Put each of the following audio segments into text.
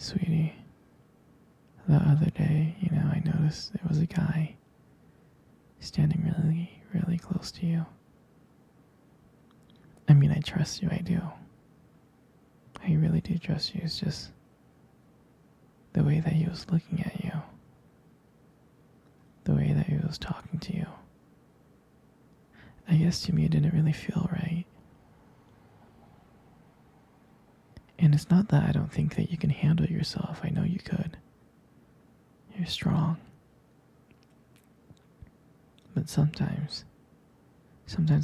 Sweetie, the other day, I noticed there was a guy standing really, really close to you. I mean, I trust you, I do. I really do trust you. It's just the way that he was looking at you, the way that he was talking to you. I guess to me it didn't really feel right. And it's not that I don't think that you can handle yourself. I know you could. You're strong. But sometimes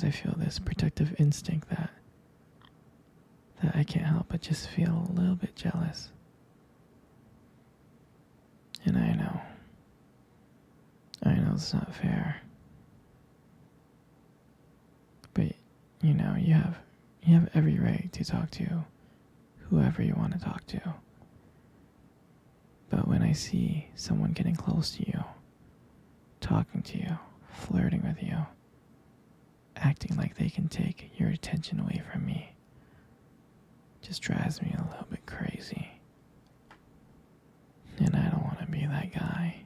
I feel this protective instinct that I can't help but just feel a little bit jealous. And I know it's not fair. But you have every right to talk to whoever you want to talk to. But when I see someone getting close to you, talking to you, flirting with you, acting like they can take your attention away from me, just drives me a little bit crazy. And I don't want to be that guy,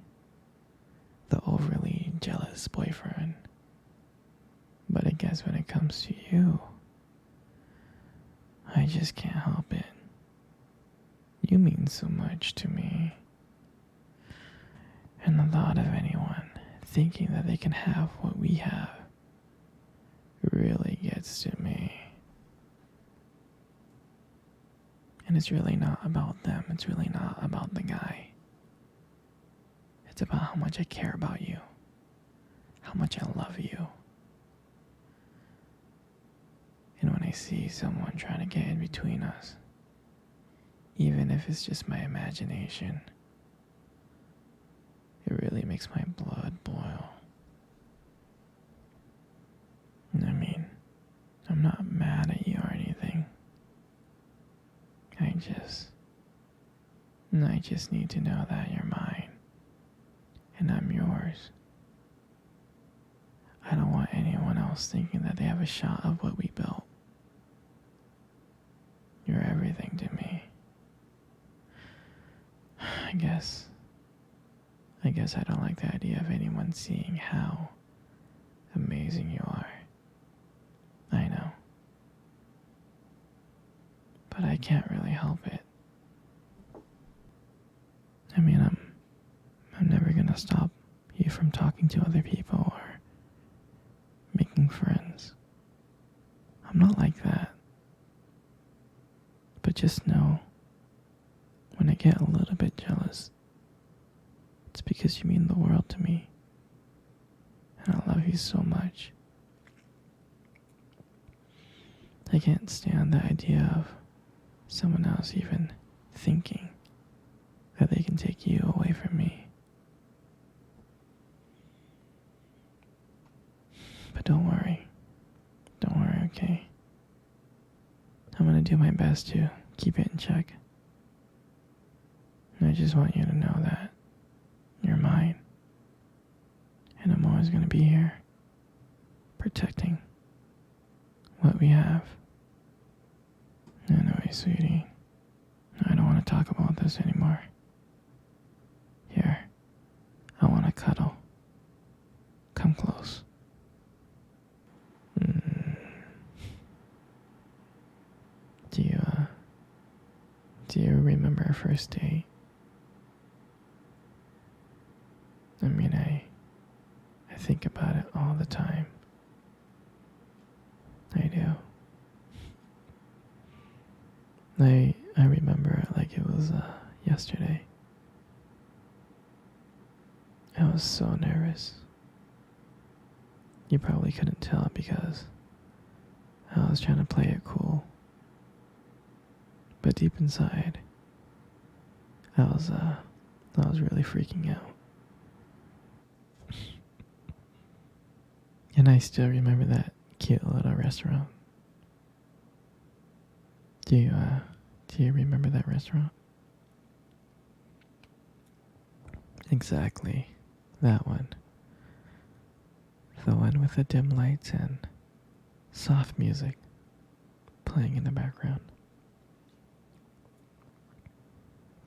the overly jealous boyfriend. But I guess when it comes to you, I just can't help it. You mean so much to me. And the thought of anyone thinking that they can have what we have really gets to me. And it's really not about them. It's really not about the guy. It's about how much I care about you. How much I love you. And when I see someone trying to get in between us, even if it's just my imagination, it really makes my blood boil. I mean, I'm not mad at you or anything. I just need to know that you're mine, and I'm yours. I don't want anyone else thinking that they have a shot of what we built. You're everything to me. I guess I don't like the idea of anyone seeing how amazing you are. I know. But I can't really help it. I mean, I'm never gonna stop you from talking to other people or making friends. I'm not like that. But just know, when I get a little bit jealous, it's because you mean the world to me. And I love you so much. I can't stand the idea of someone else even thinking that they can take you away from me. But don't worry, okay? I'm gonna do my best to keep it in check. And I just want you to know that you're mine. And I'm always gonna be here, protecting what we have. Anyway, sweetie, I don't want to talk about this anymore. Here, I want to cuddle. Come close. Do you remember our first date? I mean, I think about it all the time. I do. I remember it like it was yesterday. I was so nervous. You probably couldn't tell because I was trying to play it cool. But deep inside, I was really freaking out. And I still remember that cute little restaurant. Do you remember that restaurant? Exactly, that one. The one with the dim lights and soft music playing in the background.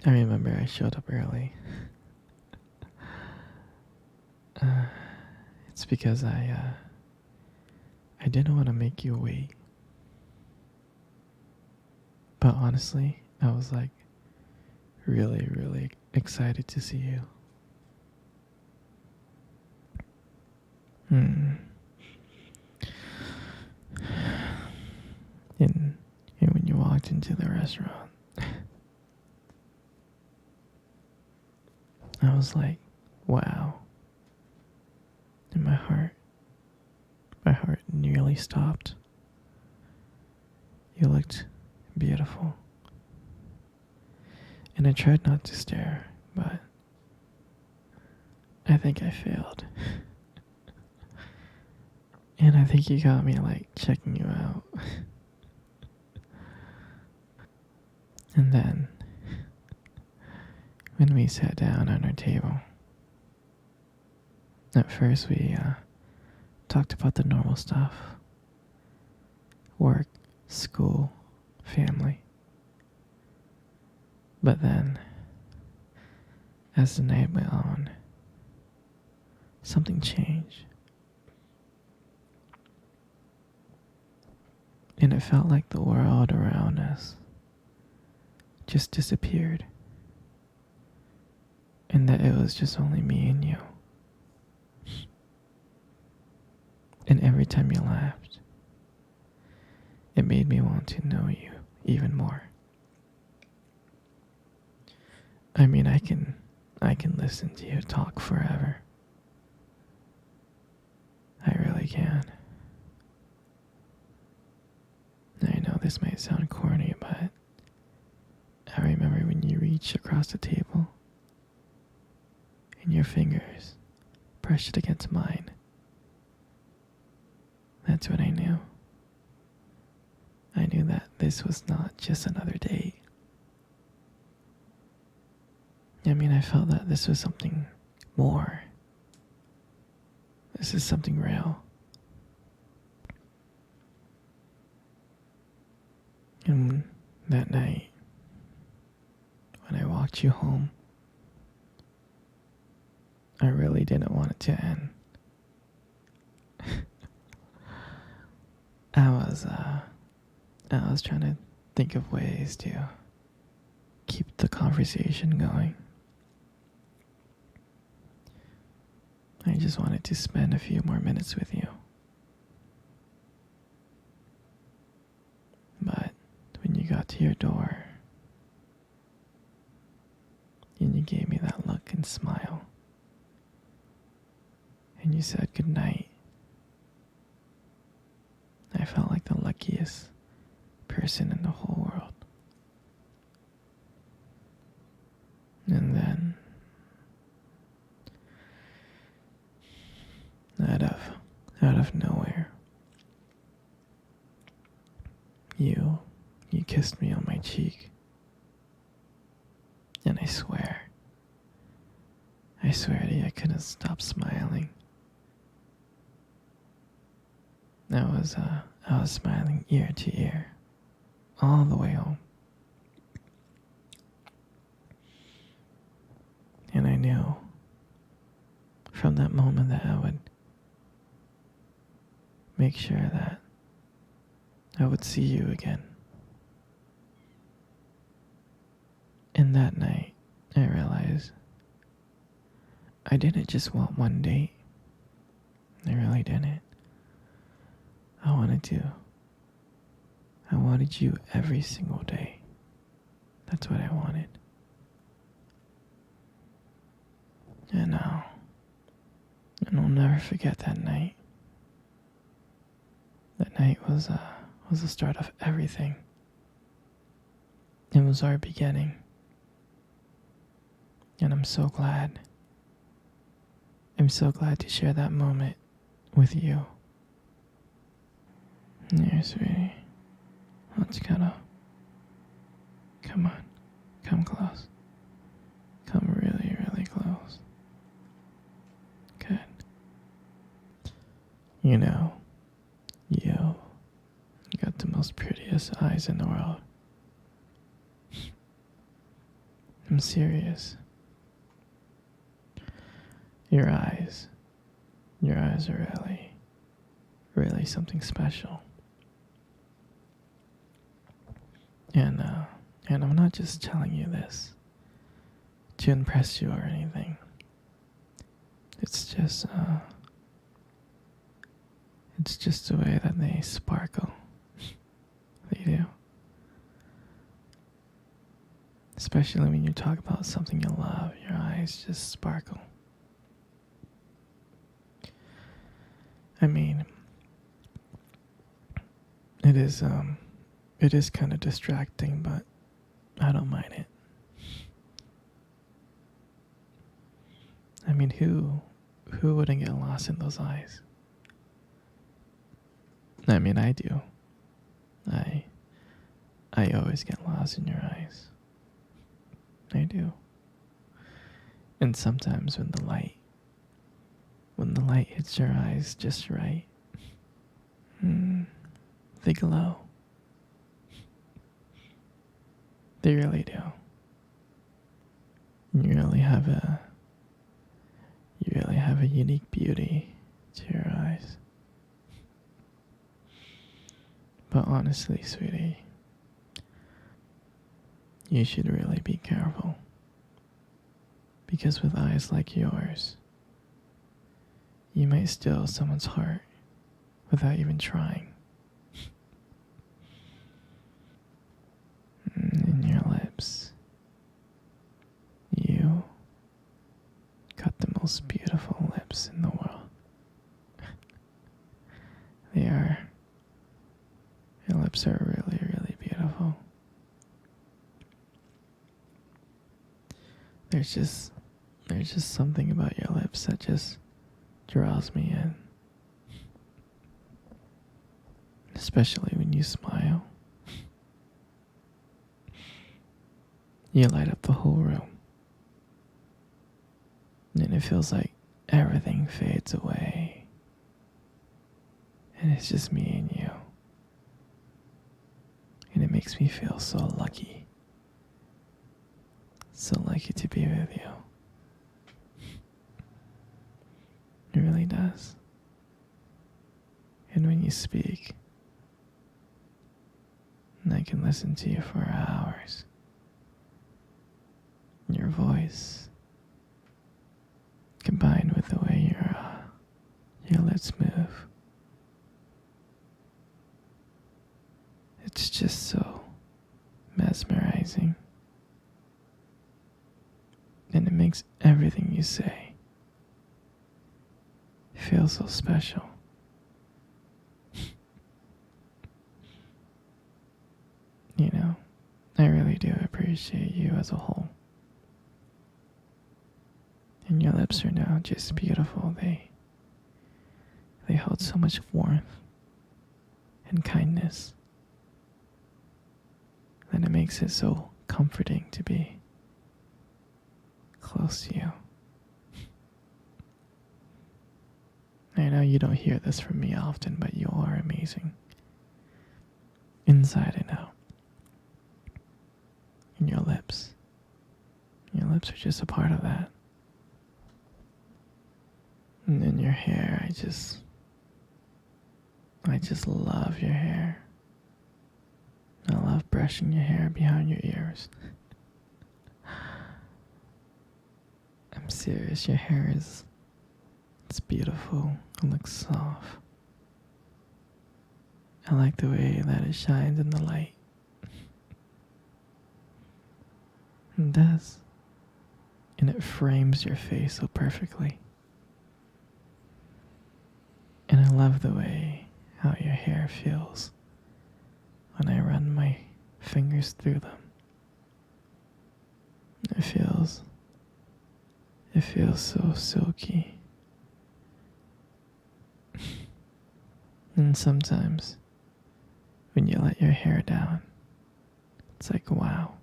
I remember I showed up early. Uh, it's because I didn't want to make you wait. But honestly, I was like really, really excited to see you. Hmm. And when you walked into the restaurant, I was like, wow. And my heart nearly stopped. You looked beautiful. And I tried not to stare, but I think I failed. And I think you got me like checking you out. And then, when we sat down on our table, at first we talked about the normal stuff: work, school, family. But then, as the night went on, something changed. And it felt like the world around us just disappeared. And that it was just only me and you. And every time you laughed, it made me want to know you even more. I mean, I can listen to you talk forever. I really can. I know this might sound corny, but I remember when you reached across the table and your fingers brushed against mine. That's when I knew. I knew that this was not just another date. I mean, I felt that this was something more. This is something real. And that night, when I walked you home, I really didn't want it to end. I was trying to think of ways to keep the conversation going. I just wanted to spend a few more minutes with you. But when you got to your door and you gave me that look and smile and you said goodnight, I felt like the luckiest person in the whole world. And then, out of nowhere, you kissed me on my cheek. And I swear to you, I couldn't stop smiling. I was smiling ear to ear, all the way home. And I knew from that moment that I would make sure that I would see you again. And that night, I realized I didn't just want one date. I really didn't. I wanted you every single day. That's what I wanted. And I'll never forget that night. That night was the start of everything. It was our beginning. And I'm so glad. I'm so glad to share that moment with you. Here, sweetie. Let's cuddle. Come on. Come close. Come really, really close. Good. You know, you got the most prettiest eyes in the world. I'm serious. Your eyes. Your eyes are really, really something special. And, uh, and I'm not just telling you this to impress you or anything. It's just the way that they sparkle. They do. Especially when you talk about something you love, your eyes just sparkle. I mean, it is kind of distracting, but I don't mind it. I mean, who wouldn't get lost in those eyes? I mean, I do. I always get lost in your eyes. I do. And sometimes when the light hits your eyes just right, they glow. They really do. You really have a unique beauty to your eyes. But honestly, sweetie, you should really be careful. Because with eyes like yours, you might steal someone's heart without even trying. And your lips. You got the most beautiful lips in the world. Your lips are really, really beautiful. There's just something about your lips that just draws me in. Especially when you smile. You light up the whole room. And it feels like everything fades away. And it's just me and you. And it makes me feel so lucky. So lucky to be with you. It really does. And when you speak, I can listen to you for hours. Your voice, combined with the way your lips move, it's just so mesmerizing. And it makes everything you say feel so special. You know, I really do appreciate you as a whole. And your lips are now just beautiful. They hold so much warmth and kindness that it makes it so comforting to be close to you. I know you don't hear this from me often, but you are amazing. Inside and out. And your lips. Your lips are just a part of that. And then your hair, I just love your hair. I love brushing your hair behind your ears. I'm serious, your hair it's beautiful. It looks soft. I like the way that it shines in the light. It does. And it frames your face so perfectly. And I love the way how your hair feels when I run my fingers through them. It feels so silky. And sometimes when you let your hair down, it's like, wow,